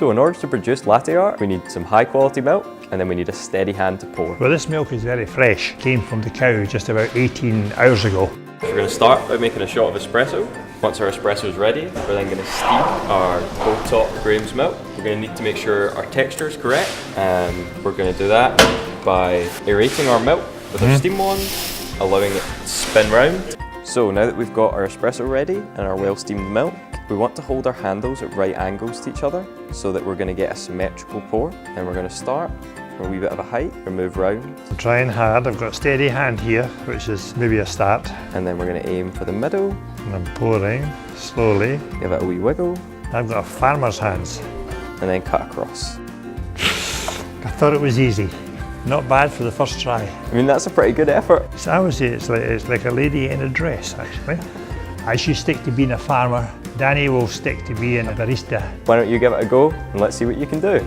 So in order to produce latte art, we need some high quality milk, and then we need a steady hand to pour. Well, this milk is very fresh. Came from the cow just about 18 hours ago. We're going to start by making a shot of espresso. Once our espresso is ready, we're then going to steam our cold top Graham's milk. We're going to need to make sure our texture is correct, and we're going to do that by aerating our milk with our steam wand, allowing it to spin round. So now that we've got our espresso ready and our well steamed milk, we want to hold our handles at right angles to each other so that we're going to get a symmetrical pour. And we're going to start from a wee bit of a height and move round. I'm trying hard. I've got a steady hand here, which is maybe a start. And then we're going to aim for the middle. And I'm pouring slowly. Give it a wee wiggle. I've got a farmer's hands. And then cut across. I thought it was easy. Not bad for the first try. I mean, that's a pretty good effort. So I would say it's like a lady in a dress, actually. I should stick to being a farmer. Danny will stick to being a barista. Why don't you give it a go and let's see what you can do.